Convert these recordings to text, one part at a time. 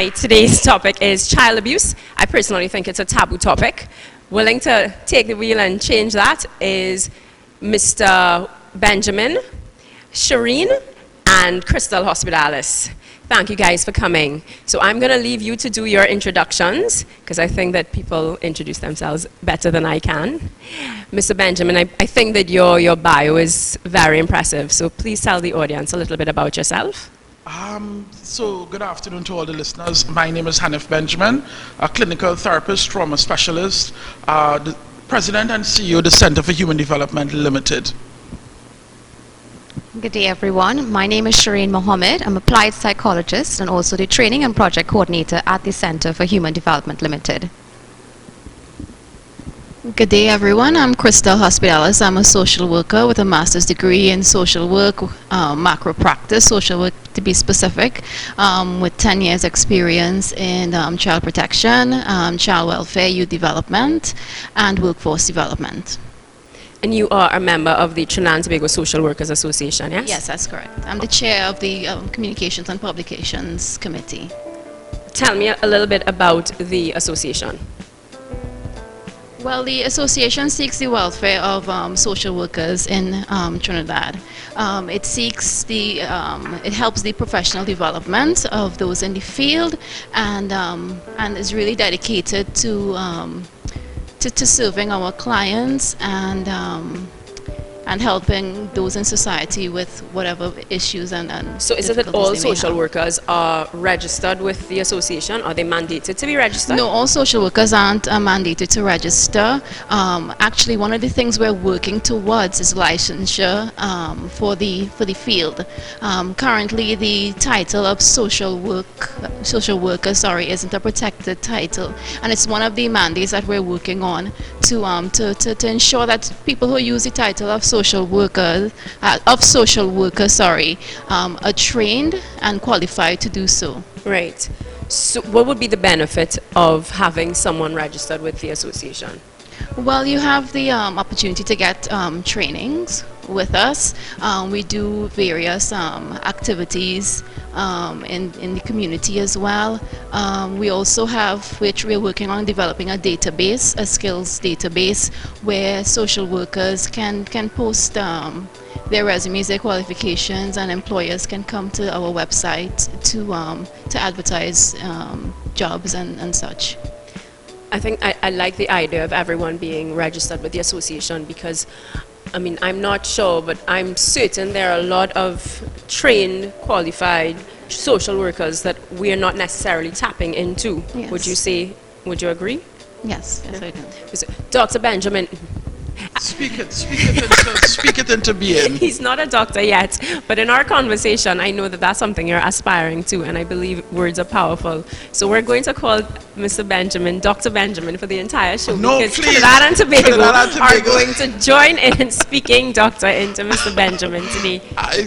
Hi, today's topic is child abuse. I personally think it's a taboo topic. Willing to take the wheel and change that is Mr. Benjamin, Shireen, and Crystal Hospitalis. Thank you guys for coming. So I'm going to leave you to do your introductions, because I think that people introduce themselves better than I can. Mr. Benjamin, I think that your bio is very impressive, so please tell the audience a little bit about yourself. So good afternoon to all the listeners. My name is Hanif Benjamin, a clinical therapist, trauma specialist, the president and CEO of the Center for Human Development Limited. Good day, everyone. My name is Shireen Mohammed. I'm an applied psychologist and also the training and project coordinator at the Center for Human Development Limited. Good day, everyone. I'm Crystal Hospitalis. I'm a social worker with a master's degree in social work, macro practice, social work to be specific, with 10 years experience in child protection, child welfare, youth development, and workforce development. And you are a member of the Trinidad and Tobago Social Workers Association, yes? Yes, that's correct. I'm the chair of the Communications and Publications Committee. Tell me a little bit about the association. Well, the association seeks the welfare of social workers in Trinidad. It seeks it helps the professional development of those in the field, and is really dedicated to serving our clients and helping those in society with whatever issues and So is it that all difficulties they may social have. workers are registered with the association? Are they mandated to be registered? No, all social workers aren't mandated to register. Actually, one of the things we're working towards is licensure for the field. Currently, the title of social worker, isn't a protected title, and it's one of the mandates that we're working on to ensure that people who use the title of social worker, are trained and qualified to do so. Right. So what would be the benefit of having someone registered with the association? Well, you have the opportunity to get trainings with us. We do various activities in the community as well. We also we're working on developing a database, a skills database, where social workers can post their resumes, their qualifications, and employers can come to our website to advertise jobs and such. I think I like the idea of everyone being registered with the association because, I mean, I'm not sure, but I'm certain there are a lot of trained, qualified social workers that we are not necessarily tapping into. Yes. Would you agree? Yes, yes, I do. Dr. Benjamin, Speak it into being. he's not a doctor yet, but in our conversation, I know that that's something you're aspiring to, and I believe words are powerful. So we're going to call Mr. Benjamin, Dr. Benjamin, for the entire show, No, because please. Trinidad and Tobago Trinidad and are Tobago. going to join in speaking doctor into Mr. Benjamin today.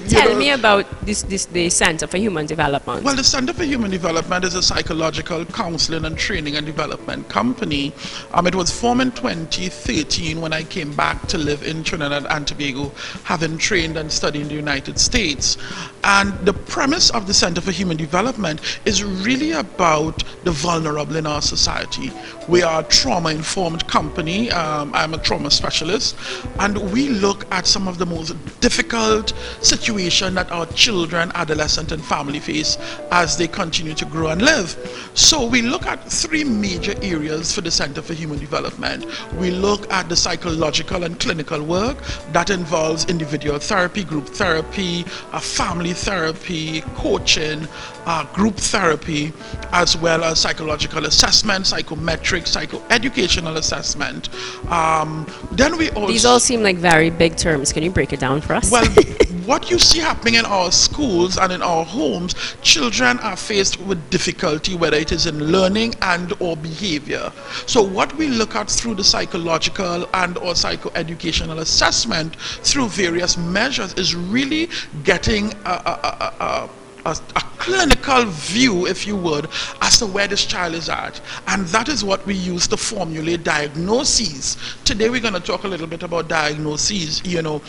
Tell me about the Center for Human Development. Well, the Center for Human Development is a psychological counseling and training and development company. It was formed in 2013 when I came back to live in Trinidad and Tobago, having trained and studied in the United States. And the premise of the Center for Human Development is really about the vulnerable in our society. We are a trauma-informed company. I'm a trauma specialist, and we look at some of the most difficult situations that our children, adolescents, and family face as they continue to grow and live. So we look at three major areas for the Center for Human Development. We look at the psychological and clinical work that involves individual therapy, group therapy, family therapy, coaching, group therapy, as well as psychological assessment, psychometric, psychoeducational assessment. Then we also... These all seem like very big terms. Can you break it down for us? Well, what you see happening in our schools and in our homes, children are faced with difficulty, whether it is in learning and or behavior. So what we look at through the psychological and or psychoeducational assessment through various measures is really getting a clinical view, if you would, as to where this child is at. And that is what we use to formulate diagnoses. Today we're going to talk a little bit about diagnoses. You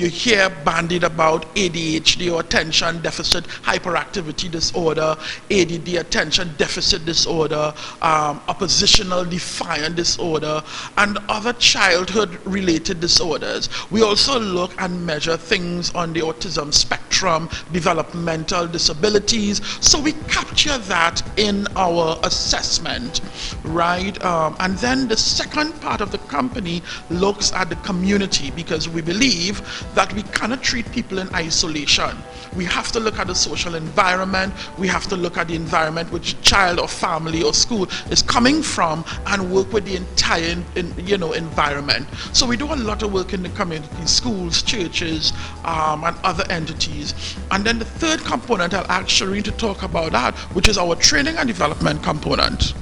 hear bandied about ADHD, or attention deficit hyperactivity disorder, ADD, attention deficit disorder, oppositional defiant disorder, and other childhood related disorders. We also look and measure things on the autism spectrum, developmental disabilities, so we capture that in our assessment, right? And then the second part of the company looks at the community, because we believe that we cannot treat people in isolation. We have to look at the social environment, we have to look at the environment which child or family or school is coming from, and work with the entire environment. So we do a lot of work in the community, schools, churches, and other entities. And then the third component, I'll ask Shireen to talk about that, which is our training and development component.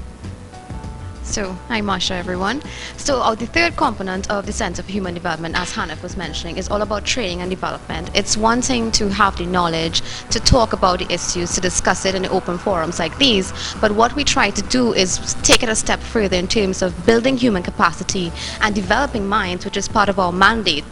So, hi Marsha everyone. So the third component of the Center for Human Development, as Hanif was mentioning, is all about training and development. It's one thing to have the knowledge, to talk about the issues, to discuss it in open forums like these, but what we try to do is take it a step further in terms of building human capacity and developing minds, which is part of our mandate.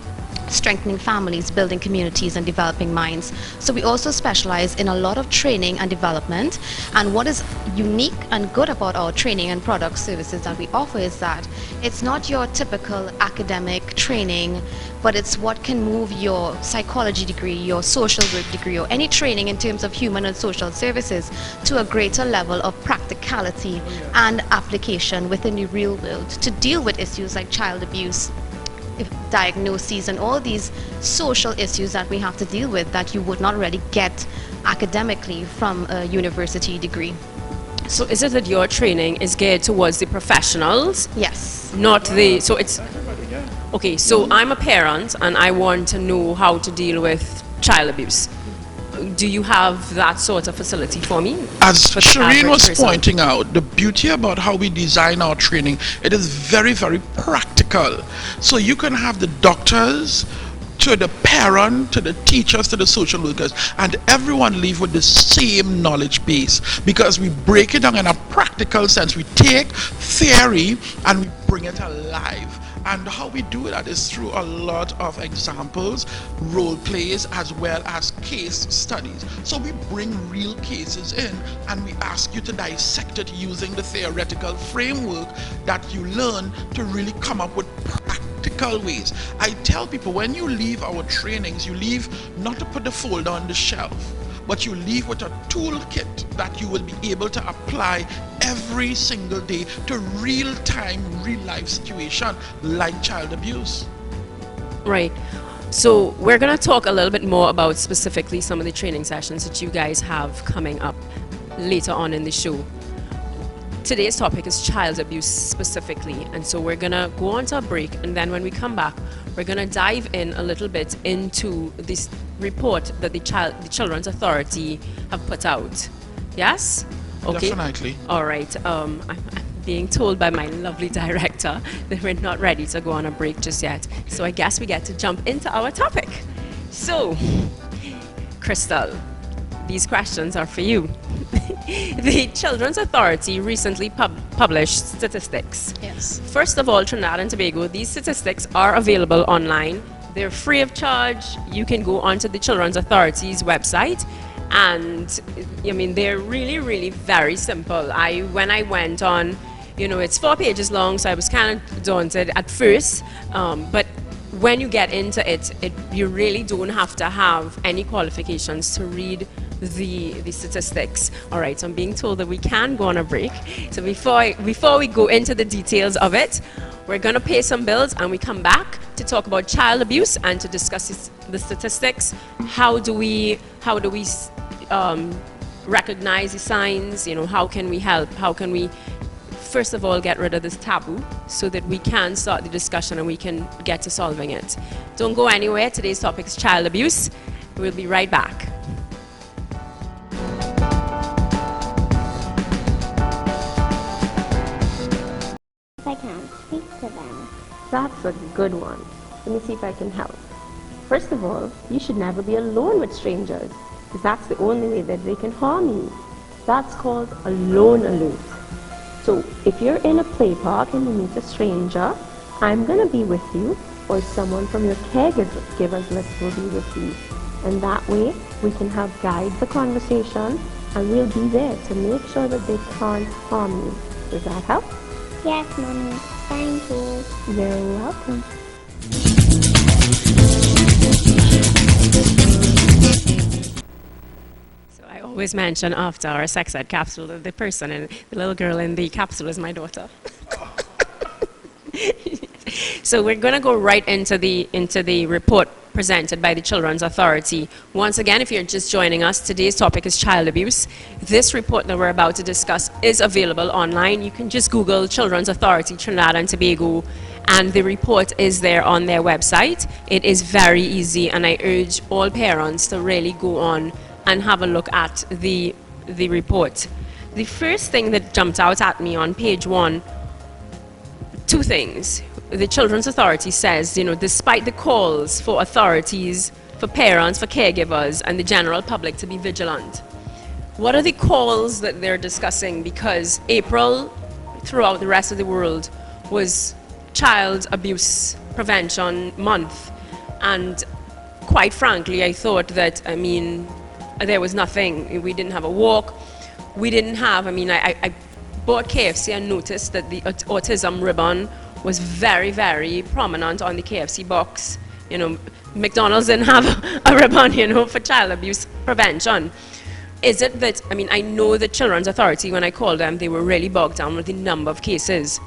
Strengthening families, building communities, and developing minds. So we also specialize in a lot of training and development. And what is unique and good about our training and product services that we offer is that it's not your typical academic training, but it's what can move your psychology degree, your social work degree, or any training in terms of human and social services to a greater level of practicality and application within the real world to deal with issues like child abuse, diagnoses, and all these social issues that we have to deal with that you would not really get academically from a university degree. So is it that your training is geared towards the professionals? Yes. Not the, so it's, okay, so I'm a parent and I want to know how to deal with child abuse. Do you have that sort of facility for me? As For the Shireen average was person? pointing out, the beauty about how we design our training, it is very, very practical. So you can have the doctors, to the parent, to the teachers, to the social workers, and everyone leave with the same knowledge base, because we break it down in a practical sense. We take theory and we bring it alive. And how we do that is through a lot of examples, role plays, as well as case studies. So we bring real cases in and we ask you to dissect it using the theoretical framework that you learn to really come up with practical ways. I tell people, when you leave our trainings, you leave not to put the folder on the shelf, but you leave with a toolkit that you will be able to apply every single day to real-time, real-life situation like child abuse. Right. So we're going to talk a little bit more about specifically some of the training sessions that you guys have coming up later on in the show. Today's topic is child abuse specifically, and so we're going to go on to a break, and then when we come back, we're going to dive in a little bit into this report that the Children's Authority have put out. Yes? Okay. Definitely. All right. I'm being told by my lovely director that we're not ready to go on a break just yet. So I guess we get to jump into our topic. So, Crystal, these questions are for you. The Children's Authority recently published statistics. Yes. First of all, Trinidad and Tobago, these statistics are available online. They're free of charge. You can go onto the Children's Authority's website, and I mean, they're really, really very simple. When I went on, it's 4 pages long, so I was kind of daunted at first, but when you get into it, you really don't have to have any qualifications to read the statistics. All right, so I'm being told that we can go on a break. So before we go into the details of it, we're going to pay some bills and we come back to talk about child abuse and to discuss the statistics. How do we recognize the signs? How can we help? How can we first of all get rid of this taboo so that we can start the discussion and we can get to solving it? Don't go anywhere. Today's topic is child abuse. We'll be right back. I can't speak to them. That's a good one. Let me see if I can help. First of all, you should never be alone with strangers. because that's the only way that they can harm you. That's called a lone alert. So if you're in a play park and you meet a stranger, I'm going to be with you, or someone from your caregivers list will be with you. And that way we can help guide the conversation, and we'll be there to make sure that they can't harm you. Does that help? Yes, Mommy. Thank you. You're welcome. So I always mention after our sex ed capsule that the person and the little girl in the capsule is my daughter. So we're going to go right into the report presented by the Children's Authority. Once again, if you're just joining us, today's topic is child abuse. This report that we're about to discuss is available online. You can just Google Children's Authority Trinidad and Tobago, and the report is there on their website. It is very easy, and I urge all parents to really go on and have a look at the report. The first thing that jumped out at me on page 1, two things. The Children's Authority says, despite the calls for authorities, for parents, for caregivers, and the general public to be vigilant, what are the calls that they're discussing? Because April, throughout the rest of the world, was Child Abuse Prevention Month. And quite frankly, I thought that, there was nothing. We didn't have a walk. We didn't have, I bought KFC and noticed that the autism ribbon was very, very prominent on the KFC box. McDonald's didn't have a ribbon, for child abuse prevention. Is it that, I know the Children's Authority, when I called them, they were really bogged down with the number of cases.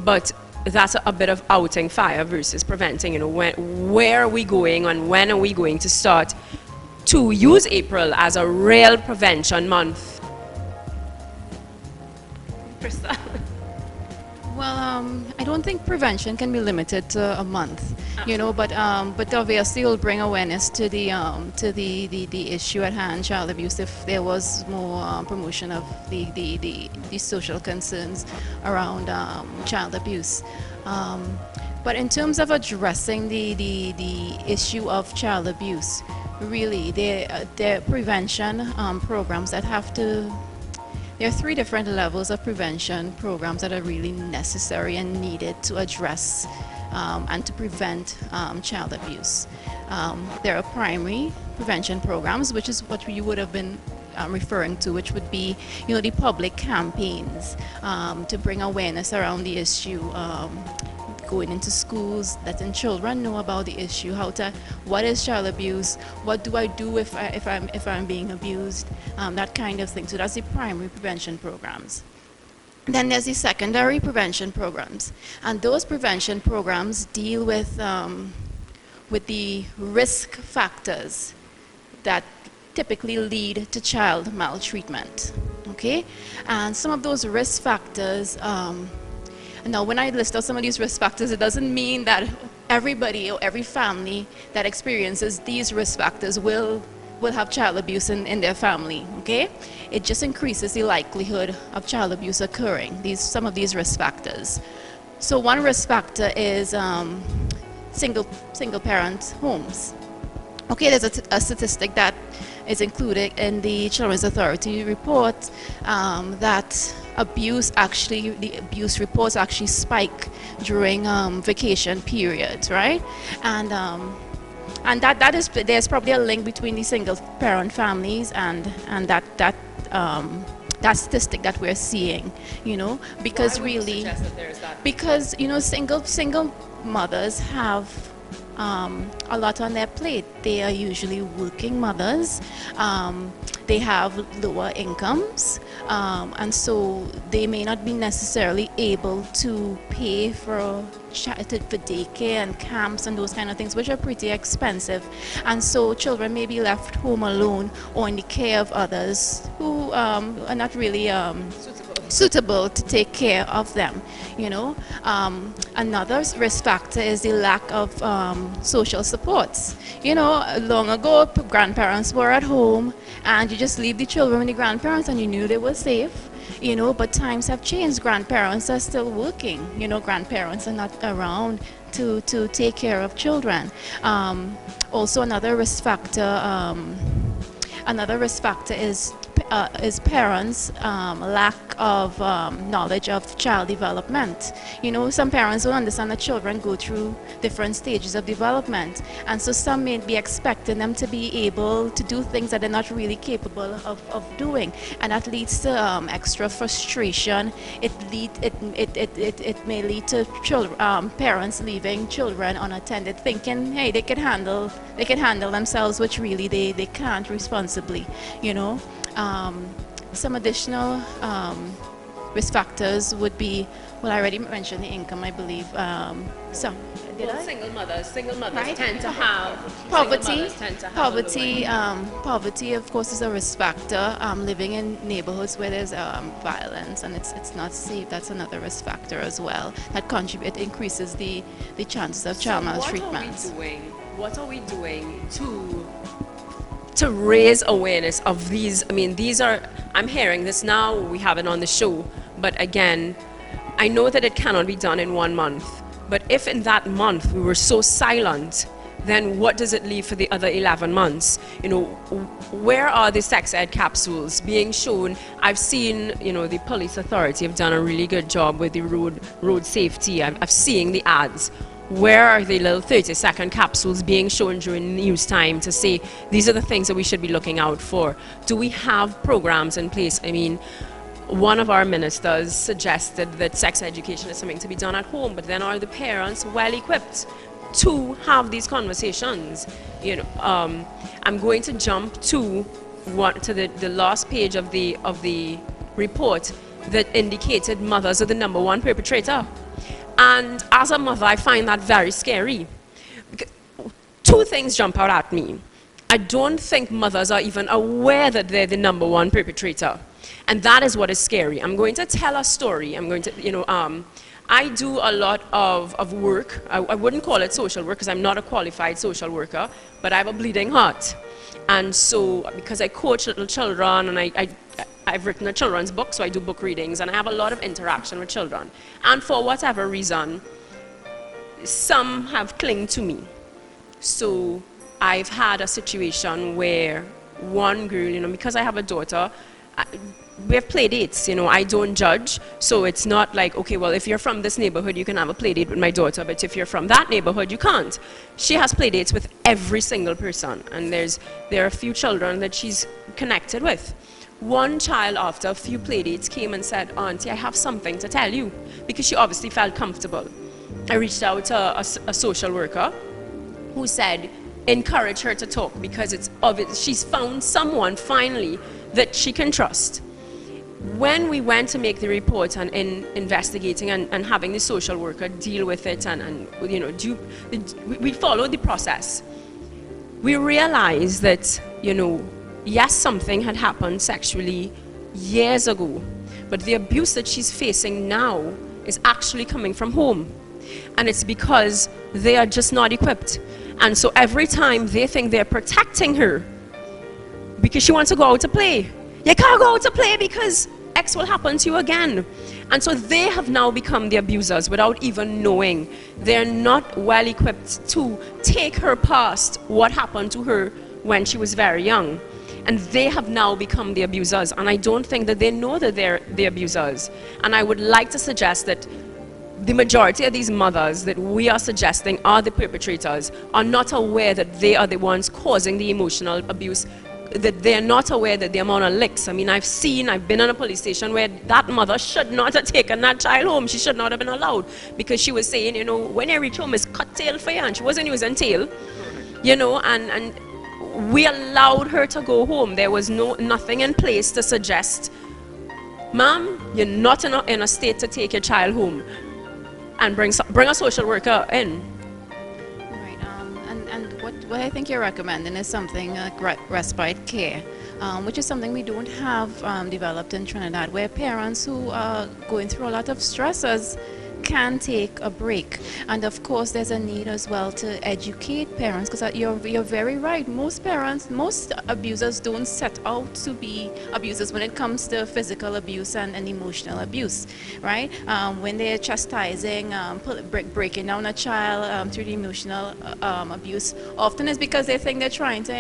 But that's a bit of outing fire versus preventing, where are we going and when are we going to start to use April as a real prevention month? Krista? Well, I don't think prevention can be limited to a month, but obviously it will bring awareness to the issue at hand, child abuse, if there was more promotion of the social concerns around child abuse. But in terms of addressing the issue of child abuse, really, there are prevention programs that have to. There are 3 different levels of prevention programs that are really necessary and needed to address and to prevent child abuse. There are primary prevention programs, which is what you would have been referring to, which would be, the public campaigns to bring awareness around the issue, going into schools, letting children know about the issue, what is child abuse, what do I do if I'm being abused, that kind of thing. So that's the primary prevention programs. Then there's the secondary prevention programs, and those prevention programs deal with the risk factors that typically lead to child maltreatment. Okay, and some of those risk factors. Now, when I list out some of these risk factors, it doesn't mean that everybody or every family that experiences these risk factors will have child abuse in their family, okay? It just increases the likelihood of child abuse occurring, some of these risk factors. So one risk factor is single parent homes. Okay, there's a statistic that is included in the Children's Authority report that the abuse reports actually spike during vacation periods, right? And there's probably a link between the single parent families and that statistic that we're seeing, because really, because single mothers have a lot on their plate. They are usually working mothers. They have lower incomes, and so they may not be necessarily able to pay for daycare and camps and those kind of things, which are pretty expensive. And so children may be left home alone or in the care of others who are not really suitable to take care of them. Another risk factor is the lack of social supports. Long ago, grandparents were at home and you just leave the children with the grandparents and you knew they were safe. But times have changed. Grandparents are still working. Grandparents are not around to take care of children. Also, another risk factor Another risk factor is parents' lack of knowledge of child development. You know, some parents don't understand that children go through different stages of development, and so some may be expecting them to be able to do things that they're not really capable of doing, and that leads to extra frustration. It may lead to parents leaving children unattended, thinking, hey, they can handle themselves, which really they can't responsibly, you know. Some additional risk factors would be, well, I already mentioned the income, I believe. Single mothers Right. tend to have Poverty, single mothers tend to have a lower poverty, of course, is a risk factor. Living in neighborhoods where there's violence and it's not safe, that's another risk factor as well. That increases the chances of child maltreatment. What are we doing to raise awareness of these? I mean, I'm hearing this now, we have it on the show, but again, I know that it cannot be done in 1 month, but if in that month we were so silent, then what does it leave for the other 11 months? You know, where are the sex ed capsules being shown? I've seen, you know, the police authority have done a really good job with the road safety. I've seen the ads. Where are the little 30-second capsules being shown during news time to say these are the things that we should be looking out for? Do we have programs in place? I mean, one of our ministers suggested that sex education is something to be done at home, but then are the parents well equipped to have these conversations? You know, I'm going to jump to the last page of the report that indicated mothers are the #1 perpetrator. And as a mother, I find that very scary. Two things jump out at me. I don't think mothers are even aware that they're the #1 perpetrator. And that is what is scary. I'm going to tell a story. I'm going to, you know, I do a lot of work. I wouldn't call it social work because I'm not a qualified social worker, but I have a bleeding heart. And so, because I coach little children and I've written a children's book, so I do book readings, and I have a lot of interaction with children. And for whatever reason, some have clung to me. So I've had a situation where one girl, you know, because I have a daughter, we have play dates, you know, I don't judge. So it's not like, okay, well, if you're from this neighborhood, you can have a play date with my daughter, but if you're from that neighborhood, you can't. She has play dates with every single person, and there are a few children that she's connected with. One child, after a few play dates, came and said, Auntie, I have something to tell you, because she obviously felt comfortable. I reached out to a social worker who said, encourage her to talk, because it's obvious she's found someone finally that she can trust. When we went to make the report and in investigating and having the social worker deal with it and you know, we followed the process, we realized that, you know, yes, something had happened sexually years ago, but the abuse that she's facing now is actually coming from home. And it's because they are just not equipped. And so every time they think they're protecting her because she wants to go out to play, you can't go out to play because X will happen to you again. And so they have now become the abusers without even knowing. They're not well equipped to take her past what happened to her when she was very young. And they have now become the abusers. And I don't think that they know that they're the abusers. And I would like to suggest that the majority of these mothers that we are suggesting are the perpetrators are not aware that they are the ones causing the emotional abuse, that they're not aware that the amount of licks. I mean, I've been in a police station where that mother should not have taken that child home. She should not have been allowed, because she was saying, you know, when you reach home, it's cut tail for you, and she wasn't using tail, you know, and we allowed her to go home. There was nothing in place to suggest, ma'am, you're not in a state to take your child home, and bring a social worker in. Right, and what I think you're recommending is something like respite care, which is something we don't have developed in Trinidad, where parents who are going through a lot of stresses can take a break. And of course, there's a need as well to educate parents, because you're very right. Most parents, most abusers don't set out to be abusers when it comes to physical abuse and emotional abuse, right? When they're chastising, breaking down a child through the emotional abuse, often it's because they think they're trying to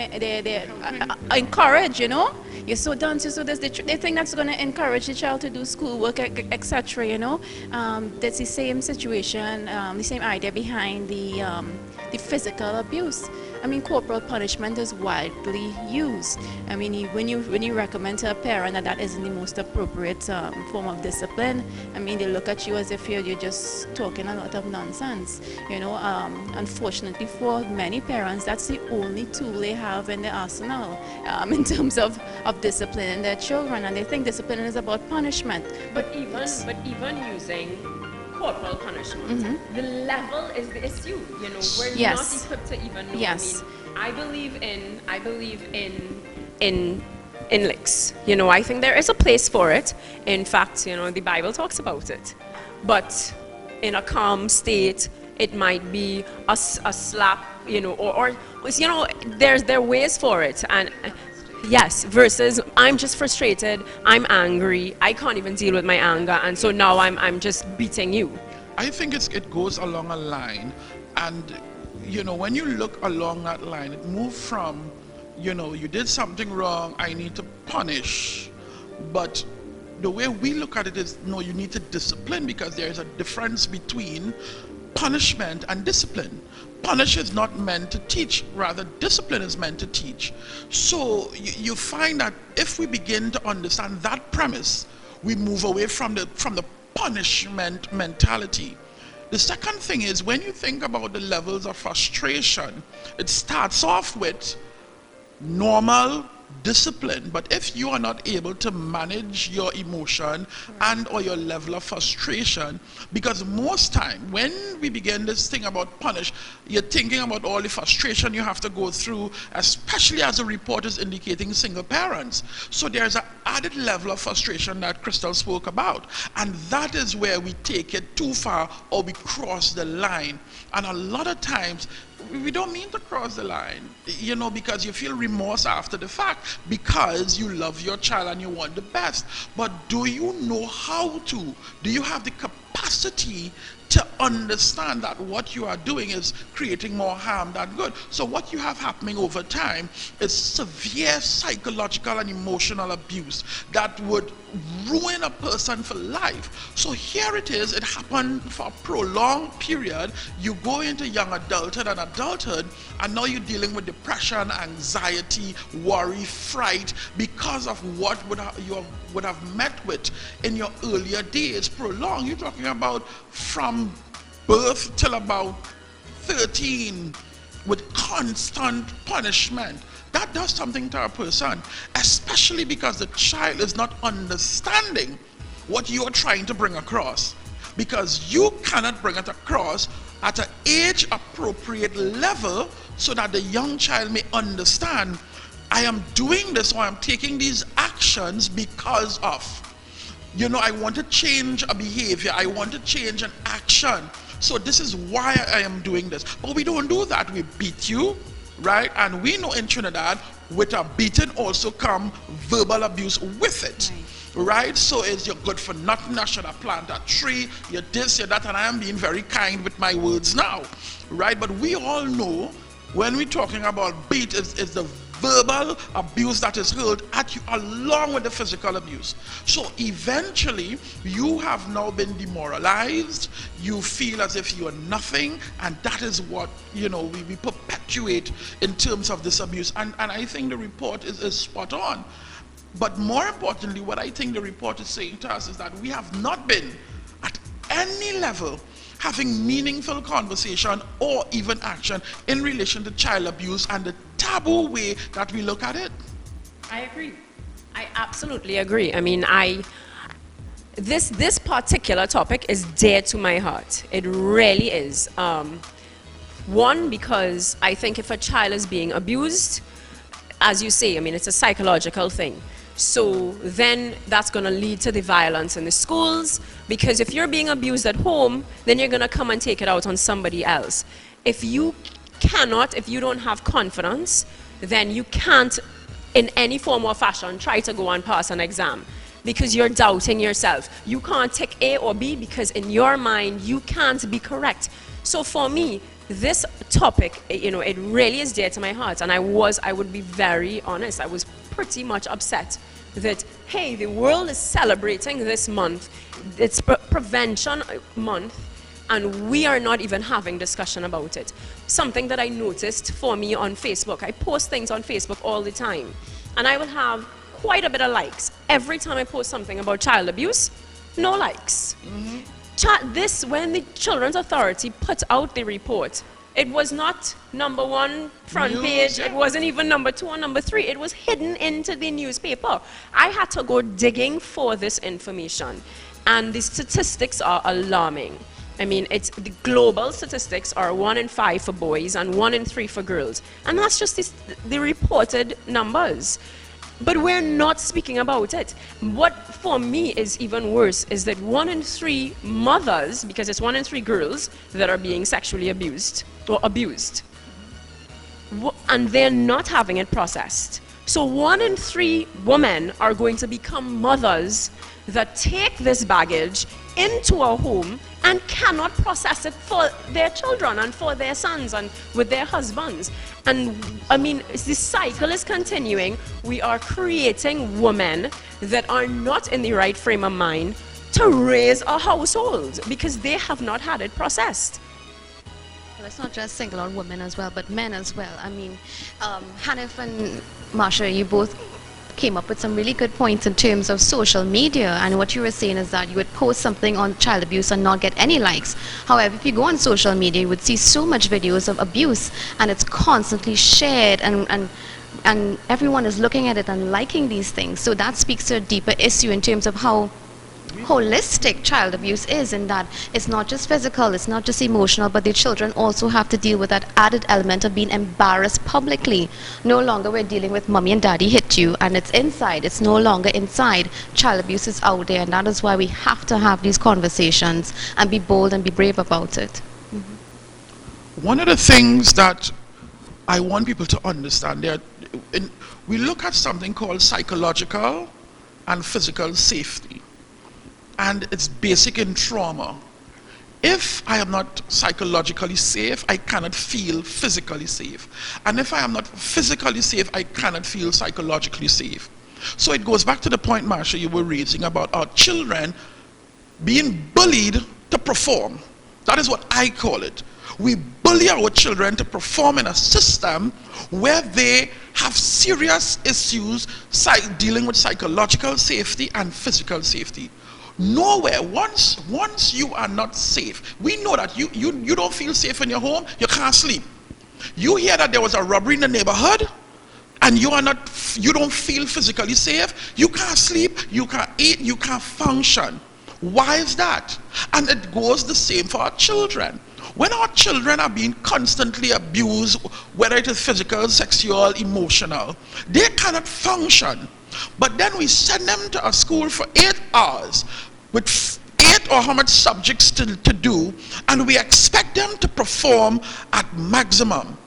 encourage, you know? You're so done, you're so this. They think that's going to encourage the child to do schoolwork, etc. You know, that's the same situation, the same idea behind the physical abuse. I mean, corporal punishment is widely used. I mean, when you recommend to a parent that that isn't the most appropriate form of discipline, I mean, they look at you as if you're just talking a lot of nonsense. You know, unfortunately for many parents, that's the only tool they have in the arsenal in terms of disciplining their children, and they think discipline is about punishment. But even using corporal punishment, the level is the issue. You know, we're Yes. not equipped to even know. Yes. I mean, I believe in licks. You know, I think there is a place for it. In fact, you know, the Bible talks about it. But in a calm state, it might be a slap, you know, or you know, there are ways for it. And yes, versus I'm just frustrated, I'm angry, I can't even deal with my anger, and so now I'm just beating you. I think it goes along a line, and you know, when you look along that line, it moved from, you know, you did something wrong, I need to punish, but the way we look at it is, no, you need to discipline, because there is a difference between punishment and discipline. Punish is not meant to teach, rather discipline is meant to teach. So you find that if we begin to understand that premise, we move away from the punishment mentality. The second thing is, when you think about the levels of frustration, it starts off with normal discipline, but if you are not able to manage your emotion and or your level of frustration, because most time when we begin this thing about punish, you're thinking about all the frustration you have to go through, especially as the report is indicating single parents. So there's an added level of frustration that Crystal spoke about, and that is where we take it too far or we cross the line. And a lot of times we don't mean to cross the line, you know, because you feel remorse after the fact, because you love your child and you want the best. But do you know how to? Do you have the capacity to understand that what you are doing is creating more harm than good? So what you have happening over time is severe psychological and emotional abuse that would ruin a person for life. So here it is, it happened for a prolonged period. You go into young adulthood and adulthood, and now you're dealing with depression, anxiety, worry, fright, because of what you would have met with in your earlier days. Prolonged, you're talking about from birth till about 13, with constant punishment. That does something to a person, especially because the child is not understanding what you're trying to bring across, because you cannot bring it across at an age appropriate level so that the young child may understand, I am doing this, or I'm taking these actions because of, you know, I want to change a behavior, I want to change an action, so this is why I am doing this. But we don't do that. We beat you, right? And we know in Trinidad, with a beating also come verbal abuse with it, right? So it's you're good for nothing, I should have planted a tree, you're this, you're that, and I am being very kind with my words now, right? But we all know when we're talking about beat, it's the verbal abuse that is hurled at you along with the physical abuse. So eventually you have now been demoralized, you feel as if you are nothing, and that is what, you know, we perpetuate in terms of this abuse. And I think the report is spot on. But more importantly, what I think the report is saying to us is that we have not been at any level having meaningful conversation or even action in relation to child abuse and the taboo way that we look at it. I agree. I absolutely agree. I mean, this particular topic is dear to my heart. It really is. One, because I think if a child is being abused, as you say, I mean, it's a psychological thing. So then that's going to lead to the violence in the schools, because if you're being abused at home, then you're going to come and take it out on somebody else. If you don't have confidence, then you can't in any form or fashion try to go and pass an exam, because you're doubting yourself. You can't take A or B because in your mind you can't be correct. So for me, this topic, it really is dear to my heart, and I would be very honest, I was pretty much upset that, hey, the world is celebrating this month, it's prevention month, and we are not even having discussion about it. Something that I noticed for me on Facebook, I post things on Facebook all the time, and I will have quite a bit of likes. Every time I post something about child abuse, no likes. When the Children's Authority put out the report, it was not number 1 front page, it wasn't even number 2 or number 3, it was hidden into the newspaper. I had to go digging for this information, and the statistics are alarming. I mean, the global statistics are 1 in 5 for boys and 1 in 3 for girls, and that's just the reported numbers. But we're not speaking about it. What for me is even worse is that 1 in 3 mothers, because it's 1 in 3 girls that are being sexually abused or abused, and they're not having it processed. So 1 in 3 women are going to become mothers that take this baggage into a home and cannot process it for their children and for their sons and with their husbands. And I mean, the cycle is continuing. We are creating women that are not in the right frame of mind to raise a household because they have not had it processed. Well, it's not just single out women as well, but men as well. I mean, Hanif and Marsha, you both came up with some really good points in terms of social media, and what you were saying is that you would post something on child abuse and not get any likes. However, if you go on social media, you would see so much videos of abuse, and it's constantly shared, and everyone is looking at it and liking these things. So that speaks to a deeper issue in terms of how holistic child abuse is, in that it's not just physical, it's not just emotional, but the children also have to deal with that added element of being embarrassed publicly. No longer we're dealing with mommy and daddy hit you and it's inside, it's no longer inside. Child abuse is out there, and that is why we have to have these conversations and be bold and be brave about it. One of the things that I want people to understand, we look at something called psychological and physical safety. And it's basic in trauma. If I am not psychologically safe, I cannot feel physically safe. And if I am not physically safe, I cannot feel psychologically safe. So it goes back to the point, Marsha, you were raising about our children being bullied to perform. That is what I call it. We bully our children to perform in a system where they have serious issues dealing with psychological safety and physical safety. Nowhere, once you are not safe, we know that you don't feel safe in your home, you can't sleep. You hear that there was a robbery in the neighborhood, and you don't feel physically safe, you can't sleep, you can't eat, you can't function. Why is that? And it goes the same for our children. When our children are being constantly abused, whether it is physical, sexual, emotional, they cannot function. But then we send them to a school for 8 hours with 8 or how much subjects to do, and we expect them to perform at maximum.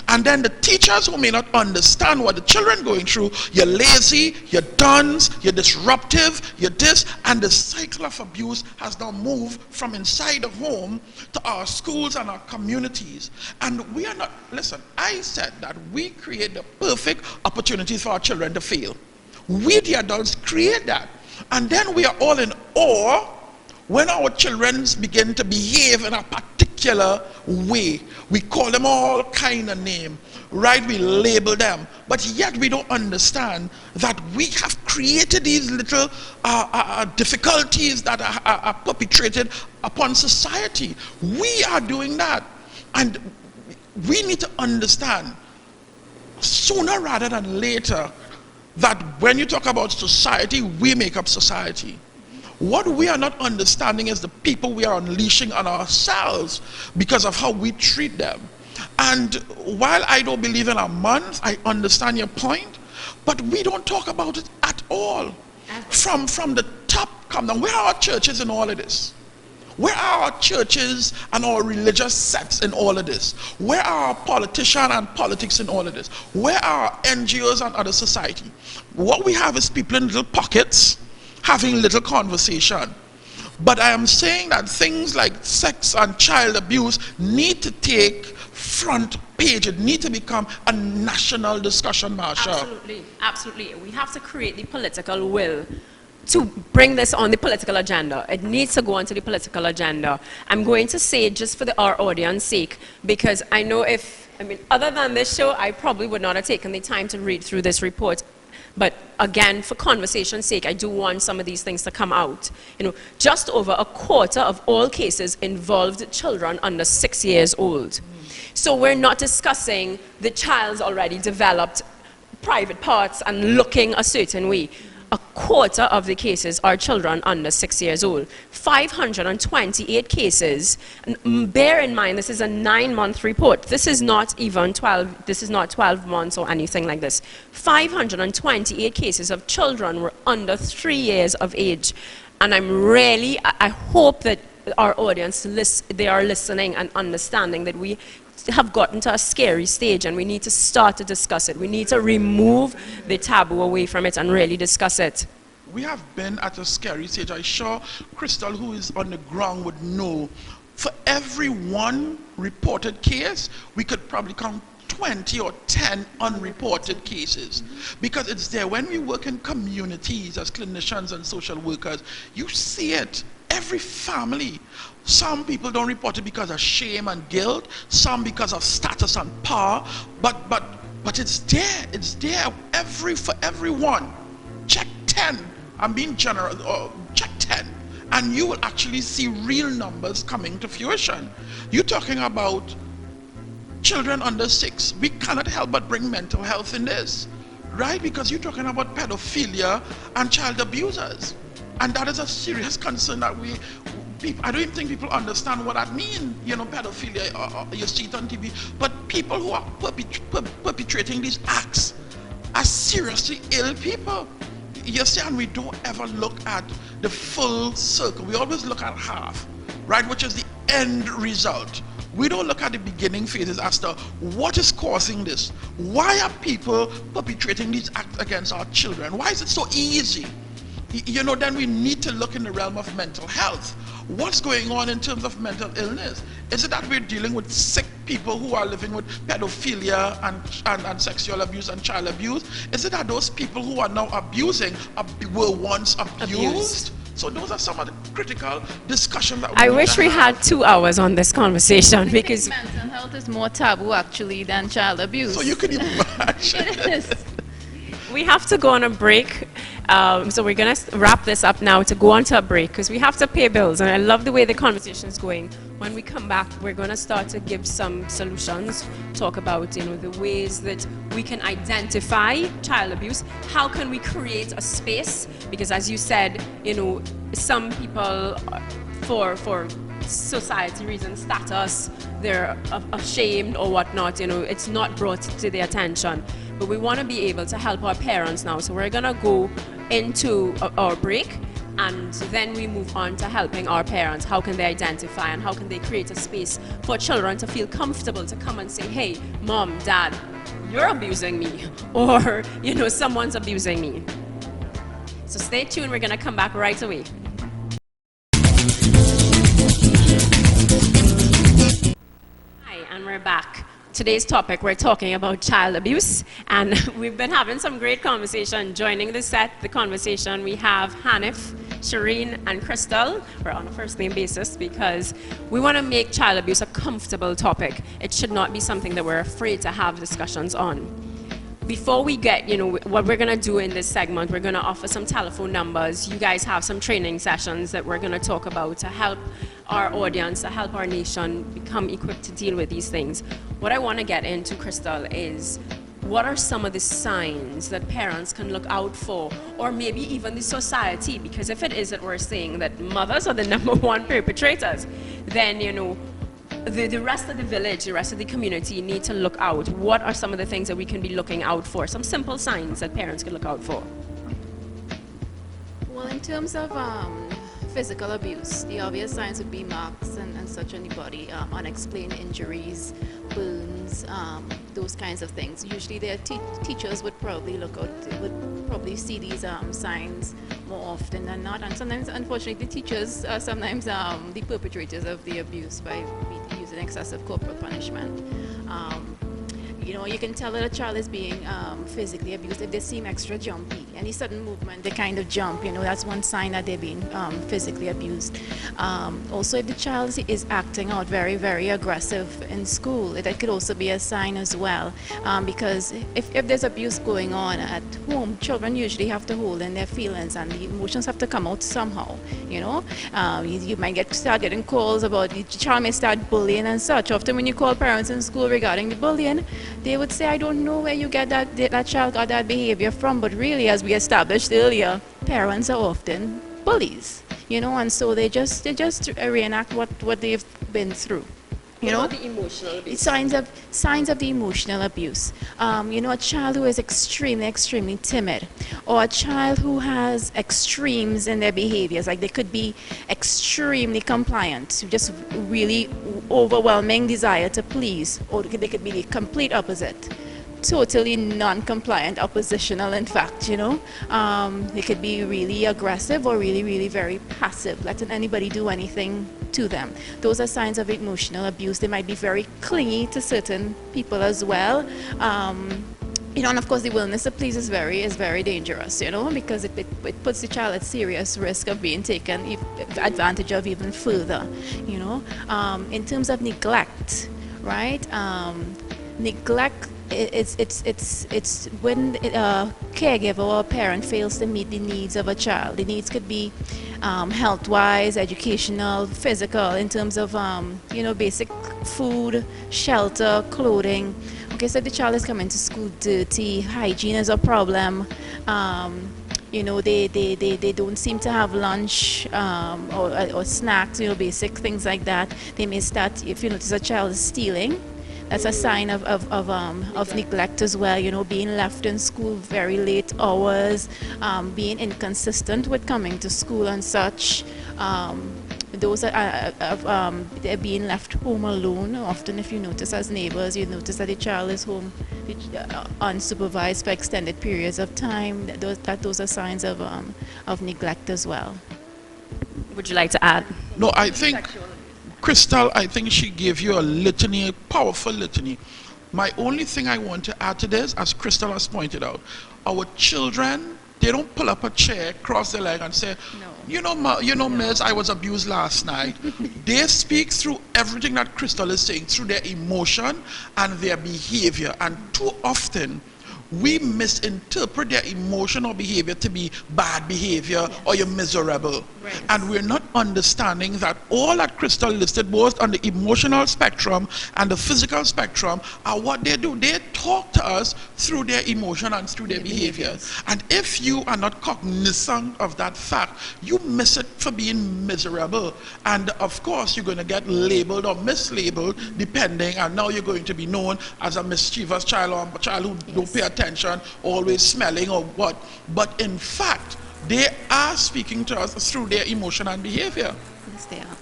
And then the teachers who may not understand what the children are going through, you're lazy, you're dunce, you're disruptive, you're this, and the cycle of abuse has now moved from inside the home to our schools and our communities. And we are not, listen, I said that we create the perfect opportunities for our children to fail. We, the adults, create that. And then we are all in awe when our children begin to behave in a particular way. We call them all kind of name, right? We label them. But yet we don't understand that we have created these little difficulties that are perpetrated upon society. We are doing that. And we need to understand sooner rather than later that when you talk about society, we make up society. What we are not understanding is the people we are unleashing on ourselves because of how we treat them. And while I don't believe in a month, I understand your point, but we don't talk about it at all. From the top come down. Where are our churches in all of this? Where are our churches and our religious sects in all of this? Where are our politicians and politics in all of this? Where are our NGOs and other society? What we have is people in little pockets having little conversation. But I am saying that things like sex and child abuse need to take front page. It needs to become a national discussion, Marsha. Absolutely, absolutely. We have to create the political will to bring this on the political agenda. It needs to go onto the political agenda. I'm going to say it just for our audience sake, because I know other than this show, I probably would not have taken the time to read through this report. But again, for conversation's sake, I do want some of these things to come out. Just over a quarter of all cases involved children under 6 years old. So we're not discussing the child's already developed private parts and looking a certain way. A quarter of the cases are children under 6 years old. 528 cases. Bear in mind, this is a 9-month report. This is not even 12 months or anything like this. 528 cases of children were under 3 years of age. And I hope that our audience, they are listening and understanding that we have gotten to a scary stage and we need to start to discuss it. We need to remove the taboo away from it and really discuss it. We have been at a scary stage. I'm sure Crystal, who is on the ground, would know. For every one reported case, we could probably count 20 or 10 unreported cases. Because it's there. When we work in communities as clinicians and social workers, you see it. Every family. Some people don't report it because of shame and guilt, some because of status and power, but it's there. It's there for everyone. Check 10. I'm being generous. Check 10, and you will actually see real numbers coming to fruition. You're talking about children under 6. We cannot help but bring mental health in this, right? Because you're talking about pedophilia and child abusers. And that is a serious concern that I don't even think people understand what that means, pedophilia, you see it on TV. But people who are perpetrating these acts are seriously ill people. You see, and we don't ever look at the full circle. We always look at half, right, which is the end result. We don't look at the beginning phases as to what is causing this. Why are people perpetrating these acts against our children? Why is it so easy? Then we need to look in the realm of mental health. What's going on in terms of mental illness? Is it that we're dealing with sick people who are living with pedophilia and sexual abuse and child abuse? Is it that those people who are now abusing were once abused? So those are some of the critical discussions that I wish we had 2 hours on this conversation because mental health is more taboo actually than child abuse. So you can imagine. It is. we have to go on a break. So we're going to wrap this up now to go on to a break because we have to pay bills. And I love the way the conversation is going. When we come back, we're going to start to give some solutions, talk about the ways that we can identify child abuse. How can we create a space? Because as you said, some people for society reasons, status, they're ashamed or whatnot. It's not brought to their attention. But we want to be able to help our parents now. So we're going to go into our break and then we move on to helping our parents. How can they identify and how can they create a space for children to feel comfortable to come and say, hey, mom, dad, you're abusing me, or someone's abusing me. So stay tuned. We're going to come back right away. Hi, and we're back. Today's topic, we're talking about child abuse, and we've been having some great conversation. Joining the conversation, we have Hanif, Shireen, and Crystal. We're on a first name basis because we want to make child abuse a comfortable topic. It should not be something that we're afraid to have discussions on. Before we get, what we're going to do in this segment, we're going to offer some telephone numbers. You guys have some training sessions that we're going to talk about to help our audience, to help our nation become equipped to deal with these things. What I want to get into, Crystal, is what are some of the signs that parents can look out for, or maybe even the society? Because if it is that we're saying that mothers are the number one perpetrators, then, the rest of the village, the rest of the community need to look out. What are some of the things that we can be looking out for? Some simple signs that parents can look out for. Well, in terms of physical abuse, the obvious signs would be marks and such on the body, unexplained injuries, burns, those kinds of things. Usually their teachers would probably would probably see these signs more often than not. And sometimes, unfortunately, the teachers are sometimes the perpetrators of the abuse by using excessive corporal punishment. You know, you can tell that a child is being physically abused if they seem extra jumpy. Any sudden movement, they kind of jump, you know, that's one sign that they're being physically abused. Also, if the child is acting out very, very aggressive in school, that could also be a sign as well. Because if there's abuse going on at home, children usually have to hold in their feelings and the emotions have to come out somehow, you know. You might start getting calls about the child may start bullying and such. Often when you call parents in school regarding the bullying, they would say, I don't know where you get that child got that behavior from, but really, as we established earlier, parents are often bullies, you know, and so they just reenact what they've been through. You know, the emotional abuse. signs of the emotional abuse. You know, a child who is extremely timid, or a child who has extremes in their behaviors, like they could be extremely compliant, just really overwhelming desire to please, or they could be the complete opposite. Totally non-compliant, oppositional in fact, you know. They could be really aggressive or really very passive, letting anybody do anything to them. Those are signs of emotional abuse. They might be very clingy to certain people as well. You know, and of course the willingness to please is very dangerous, you know, because it puts the child at serious risk of being taken advantage of even further, you know. In terms of neglect, right? Neglect, it's when a caregiver or a parent fails to meet the needs of a child. The needs could be health-wise, educational, physical, in terms of you know, basic food, shelter, clothing. Okay, so if the child is coming to school dirty, hygiene is a problem. You know, they don't seem to have lunch or snacks, you know, basic things like that. They may start, if you notice a child is stealing, that's a sign of neglect as well, you know, being left in school very late hours, being inconsistent with coming to school and such. Those are they're being left home alone. Often if you notice as neighbors, you notice that the child is home unsupervised for extended periods of time. Those are signs of neglect as well. Would you like to add? No, I think, Crystal, I think she gave you a litany, a powerful litany. My only thing I want to add to this, as Crystal has pointed out, our children, they don't pull up a chair, cross their leg and say, Miss, I was abused last night. They speak through everything that Crystal is saying, through their emotion and their behavior. And too often, we misinterpret their emotion or behavior to be bad behavior, or you're miserable. Right. And we're not understanding that all that Crystal listed, both on the emotional spectrum and the physical spectrum, are what they do. They talk to us through their emotion and through their behaviors. And if you are not cognizant of that fact, you miss it for being miserable. And of course, you're going to get labeled or mislabeled, depending, and now you're going to be known as a mischievous child, or a child who don't pay attention, always smelling or what. But in fact, they are speaking to us through their emotion and behavior. Yes, they are.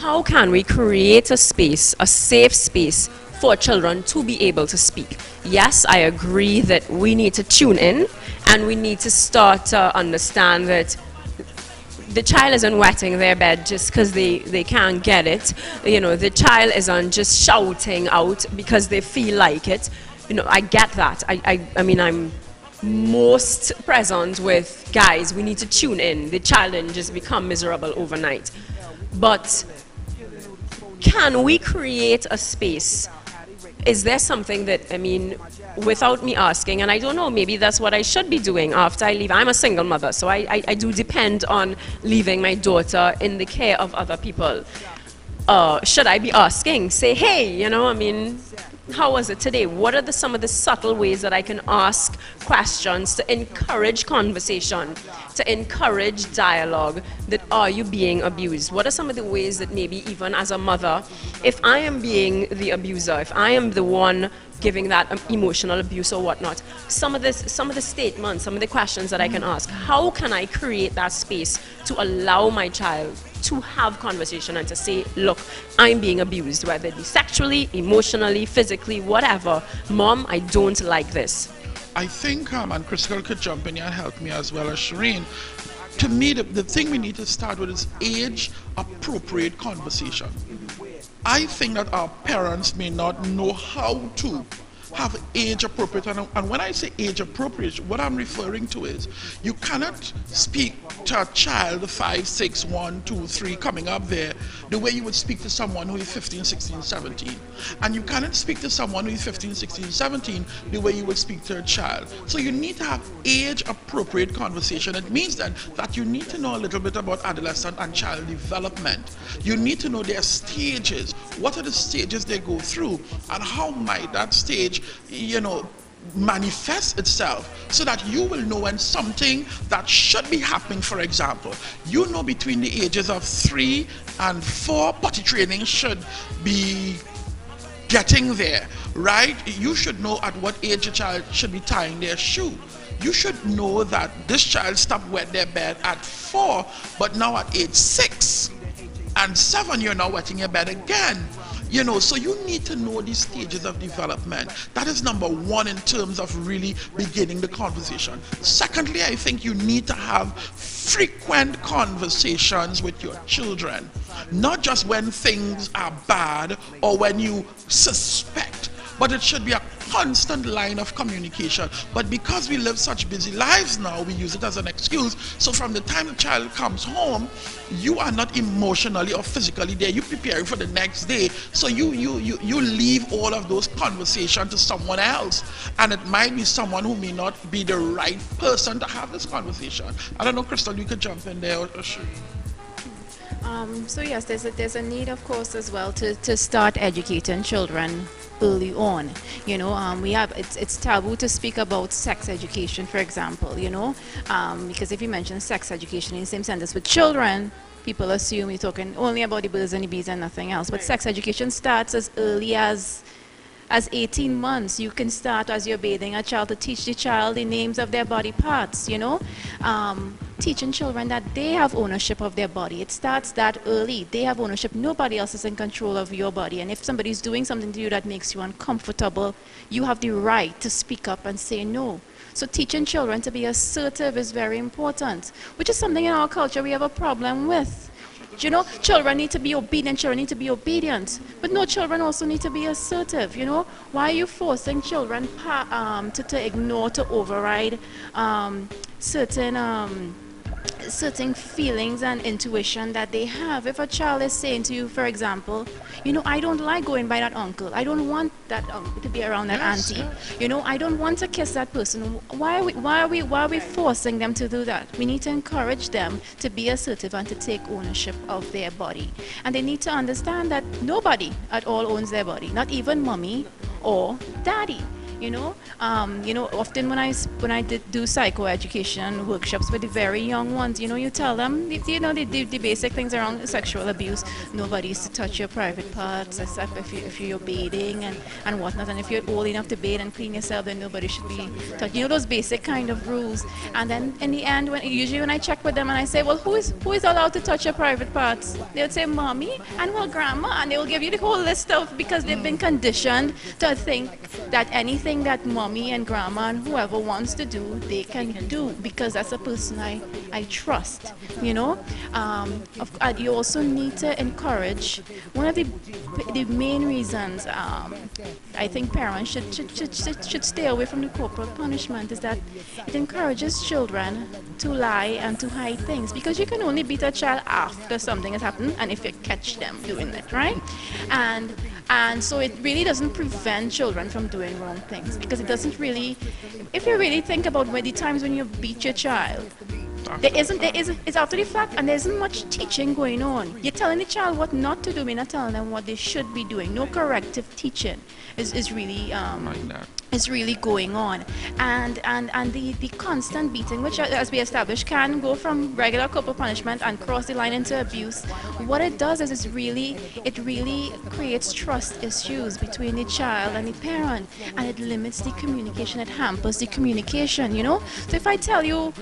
How can we create a space, a safe space for children to be able to speak? Yes, I agree that we need to tune in and we need to start to understand that the child isn't wetting their bed just because they can't get it. You know, the child isn't just shouting out because they feel like it. You know, I get that. I mean, I'm most present with guys. We need to tune in. The child didn't just become miserable overnight. But can we create a space? Is there something that, I mean, without me asking, and I don't know, maybe that's what I should be doing after I leave. I'm a single mother, so I do depend on leaving my daughter in the care of other people. Should I be asking? Say, hey, you know, I mean, how was it today? What are some of the subtle ways that I can ask questions to encourage conversation, to encourage dialogue, that are you being abused? What are some of the ways that maybe even as a mother, if I am being the abuser, if I am the one giving that emotional abuse or whatnot. Some of the statements, some of the questions that I can ask, how can I create that space to allow my child to have conversation and to say, look, I'm being abused, whether it be sexually, emotionally, physically, whatever. Mom, I don't like this. I think, and Crystal could jump in here and help me as well as Shireen. To me, the thing we need to start with is age-appropriate conversation. I think that our parents may not know how to have age appropriate, and when I say age appropriate, what I'm referring to is you cannot speak to a child 5, 6, 1, 2, 3 coming up there the way you would speak to someone who is 15, 16, 17, and you cannot speak to someone who is 15, 16, 17 the way you would speak to a child. So you need to have age appropriate conversation. It means that you need to know a little bit about adolescent and child development. You need to know their stages. What are the stages they go through, and how might that stage manifest itself, so that you will know when something that should be happening. For example, between the ages of 3 and 4 potty training should be getting there, right? You should know at what age a child should be tying their shoe. You should know that this child stopped wet their bed at 4, but now at age 6 and 7 you're now wetting your bed again. So you need to know these stages of development. That is number one in terms of really beginning the conversation. Secondly, I think you need to have frequent conversations with your children. Not just when things are bad or when you suspect, but it should be a constant line of communication. But because we live such busy lives now, we use it as an excuse. So from the time the child comes home, you are not emotionally or physically there. You're preparing for the next day. So you leave all of those conversations to someone else. And it might be someone who may not be the right person to have this conversation. I don't know, Crystal, you could jump in there or should. So yes, there's a need, of course, as well to start educating children early on. It's taboo to speak about sex education, for example. Because if you mention sex education in the same sentence with children, people assume you're talking only about the birds and the bees and nothing else. But sex education starts as early as 18 months. You can start as you're bathing a child to teach the child the names of their body parts, teaching children that they have ownership of their body. It starts that early. They have ownership. Nobody else is in control of your body. And if somebody's doing something to you that makes you uncomfortable, you have the right to speak up and say no. So teaching children to be assertive is very important, which is something in our culture we have a problem with. Children need to be obedient, but no, children also need to be assertive. Why are you forcing children to ignore, to override certain feelings and intuition that they have? If a child is saying to you, for example, I don't like going by that uncle, I don't want that uncle to be around that auntie, I don't want to kiss that person. Why are we forcing them to do that? We need to encourage them to be assertive and to take ownership of their body. And they need to understand that nobody at all owns their body, not even mommy or daddy. Often when I did do psychoeducation workshops with the very young ones, you tell them, the basic things around sexual abuse. Nobody is to touch your private parts, except if you're bathing and whatnot. And if you're old enough to bathe and clean yourself, then nobody should be touched. Those basic kind of rules. And then in the end, when I check with them and I say, well, who is allowed to touch your private parts? They'll say, mommy, and well, grandma, and they will give you the whole list because they've been conditioned to think that anything that mommy and grandma and whoever wants to do, they can do, because that's a person I trust. You also need to encourage. One of the main reasons I think parents should stay away from the corporal punishment is that it encourages children to lie and to hide things, because you can only beat a child after something has happened and if you catch them doing it, right? And so it really doesn't prevent children from doing wrong things, because it doesn't really, if you really think about the times when you beat your child, it's after the fact, and there isn't much teaching going on. You're telling the child what not to do, you're not telling them what they should be doing. No corrective teaching is really is really going on, and the constant beating, which as we established can go from regular corporal punishment and cross the line into abuse. What it does is it really creates trust issues between the child and the parent, and it limits the communication, it hampers the communication, you know. So if I tell you,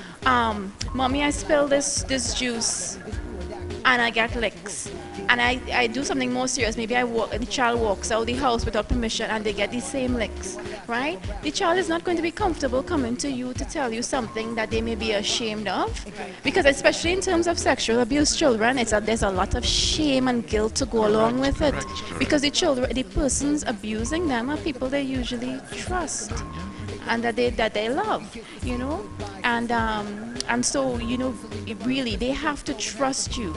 mommy, I spilled this juice and I get licks, and I do something more serious, maybe the child walks out the house without permission and they get the same licks, right? The child is not going to be comfortable coming to you to tell you something that they may be ashamed of, because especially in terms of sexual abuse children, there's a lot of shame and guilt to go along with it, because the persons abusing them are people they usually trust and that they love, you know, and so, you know, really they have to trust you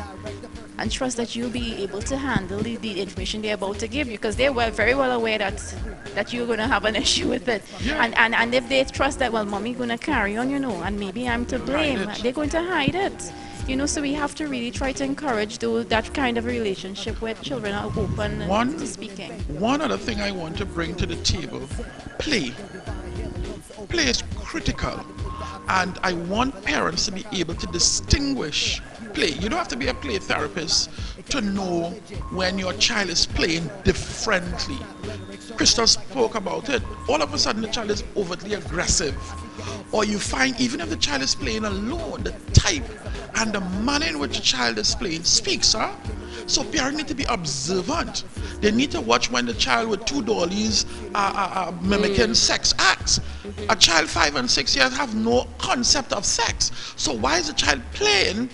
and trust that you'll be able to handle the information they're about to give you, because they were very well aware that you're going to have an issue with it. And if they trust that, well, mommy going to carry on, you know, and maybe I'm to blame, they're going to hide it. You know, so we have to really try to encourage that kind of relationship where children are open to speaking. One other thing I want to bring to the table, play. Play is critical, and I want parents to be able to distinguish play. You don't have to be a play therapist to know when your child is playing differently. Krista spoke about it. All of a sudden the child is overtly aggressive, or you find even if the child is playing alone, the type and the manner in which the child is playing speaks, huh? So parents need to be observant. They need to watch when the child with two dollies are mimicking sex acts. A child 5 and 6 years have no concept of sex. So why is the child playing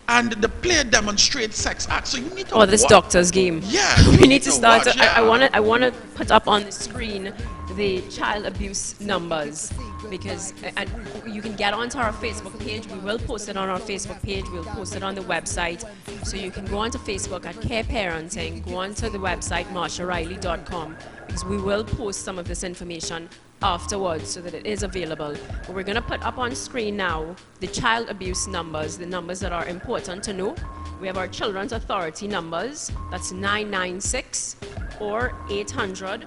and the player demonstrates sex acts? So you need to Or this doctor's game. Yeah. We need to start. watch, yeah. I want to put up on the screen the child abuse numbers, because and you can get onto our Facebook page. We will post it on our Facebook page. We'll post it on the website. So you can go onto Facebook at Care Parenting, go onto the website marshariley.com, because we will post some of this information afterwards so that it is available. But we're going to put up on screen now the child abuse numbers, the numbers that are important to know. We have our Children's Authority numbers. That's 996 or 800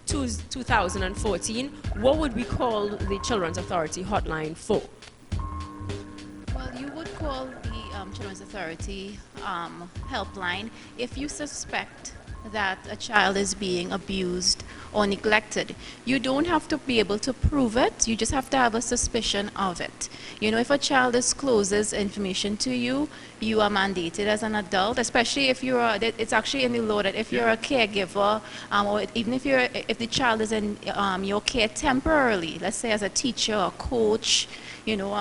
2014. What would we call the Children's Authority hotline for? Well, you would call the Children's Authority helpline if you suspect that a child is being abused or neglected. You don't have to be able to prove it, you just have to have a suspicion of it. You know, if a child discloses information to you, you are mandated as an adult, especially if you're it's actually in the law that if you're a caregiver, or even if the child is in your care temporarily, let's say as a teacher or coach, you know,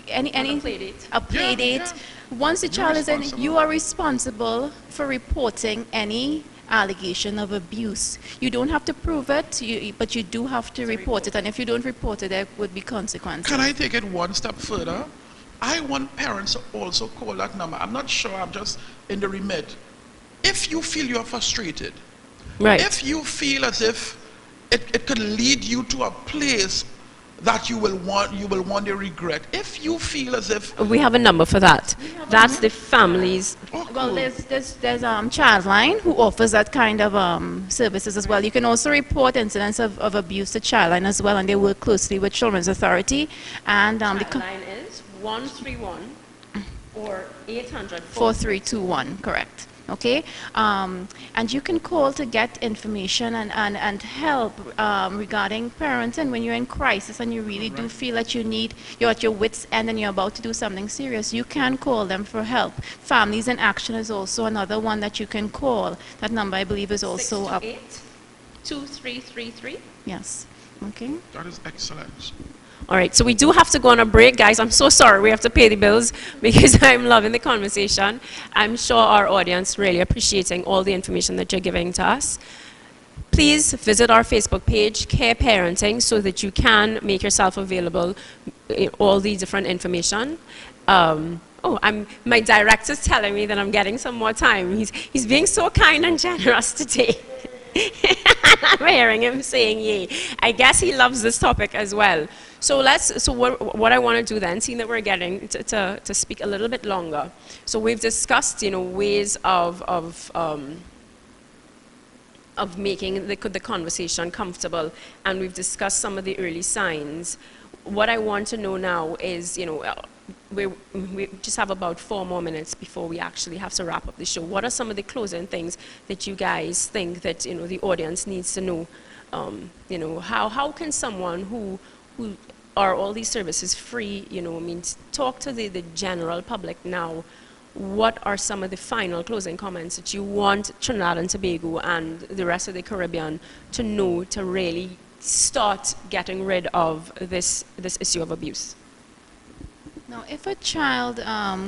any A play date. Once the child is in, you are responsible for reporting any allegation of abuse. You don't have to prove it, but you do have to report it, and if you don't report it, there would be consequences. Can I take it one step further? I want parents to also call that number. I'm not sure, I'm just in the remit. If you feel you're frustrated, Right. if you feel as if it could lead you to a place that you will want to regret, if you feel as if We have a number for that. That's the families. oh, Well, cool. there's Childline who offers that kind of services as well. You can also report incidents of abuse to Childline as well, and they work closely with Children's Authority. And the Line is 131 or 800 4321, correct. Okay, and you can call to get information and help regarding parenting when you're in crisis and you really do feel that you're at your wit's end and you're about to do something serious. You can call them for help. Families in Action is also another one that you can call. That number, I believe, is also up. 2333. Yes. Okay. That is excellent. All right, so we do have to go on a break, guys. I'm so sorry we have to pay the bills because I'm loving the conversation. I'm sure our audience really appreciating all the information that you're giving to us. Please visit our Facebook page, Care Parenting, so that you can make yourself available all the different information. My director's telling me that I'm getting some more time. He's being so kind and generous today. I'm hearing him saying yay. I guess he loves this topic as well. So what I want to do then, seeing that we're getting to speak a little bit longer. So we've discussed, ways of of making the conversation comfortable, and we've discussed some of the early signs. What I want to know now is, we just have about 4 more minutes before we actually have to wrap up the show. What are some of the closing things that you guys think that the audience needs to know? How can someone who are all these services free? Talk to the general public now. What are some of the final closing comments that you want Trinidad and Tobago and the rest of the Caribbean to know to really start getting rid of this issue of abuse? Now, if a child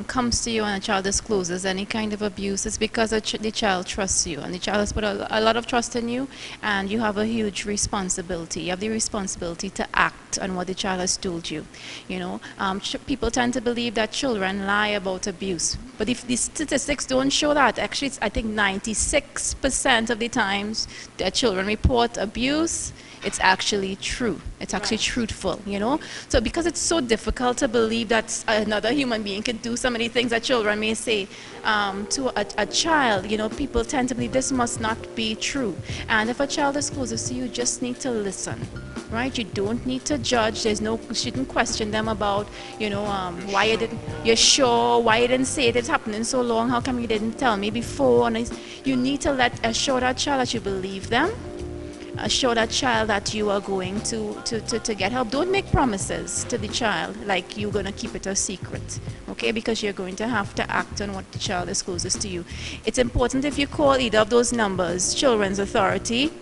comes to you and a child discloses any kind of abuse, it's because the child trusts you, and the child has put a lot of trust in you, and you have a huge responsibility. You have the responsibility to act on what the child has told you. People tend to believe that children lie about abuse, but if the statistics don't show that, actually, I think 96% of the times that children report abuse, it's actually true. It's actually truthful, So because it's so difficult to believe that another human being can do so many things that children may say to a child, people tend to believe this must not be true. And if a child discloses to you, you just need to listen, right? You don't need to judge. You shouldn't question them about, why you didn't, you're sure, why you didn't say it, it's happening so long, how come you didn't tell me before? And you need to assure that child that you believe them. Assure that child that you are going to get help. Don't make promises to the child like you're going to keep it a secret, okay? Because you're going to have to act on what the child discloses to you. It's important if you call either of those numbers, Children's Authority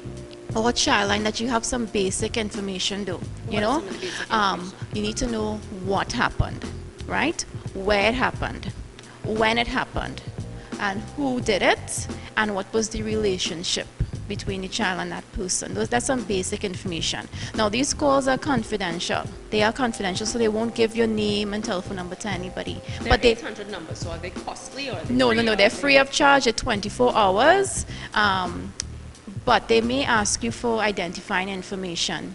or Childline, that you have some basic information though, You need to know what happened, right? Where it happened, when it happened, and who did it, and what was the relationship between the child and that person. That's some basic information. Now, these calls are confidential. They are confidential, so they won't give your name and telephone number to anybody. But 800 numbers, so are they costly or are they No, free? they're free of charge at 24 hours. But they may ask you for identifying information.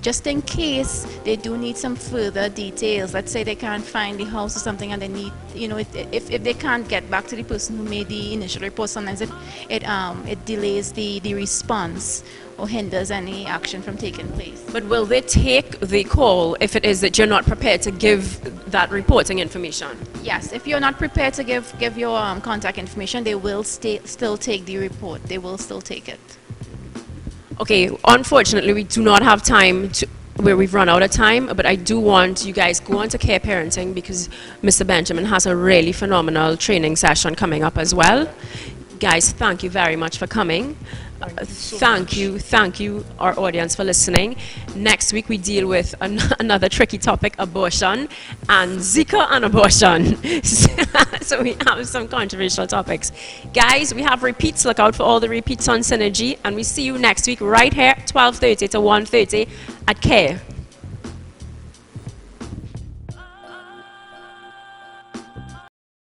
Just in case they do need some further details. Let's say they can't find the house or something and they need, if they can't get back to the person who made the initial report, sometimes it delays the response or hinders any action from taking place. But will they take the call if it is that you're not prepared to give that reporting information? Yes, if you're not prepared to give your contact information, they will still take the report. They will still take it. Okay, unfortunately, we do not have time where we've run out of time, but I do want you guys go on to Care Parenting because Mr. Benjamin has a really phenomenal training session coming up as well. Guys, thank you very much for coming. Thank you, our audience, for listening. Next week, we deal with another tricky topic, abortion, and Zika and abortion. So we have some controversial topics. Guys, we have repeats. Look out for all the repeats on Synergy, and we see you next week right here, 12:30 to 1:30 at CARE.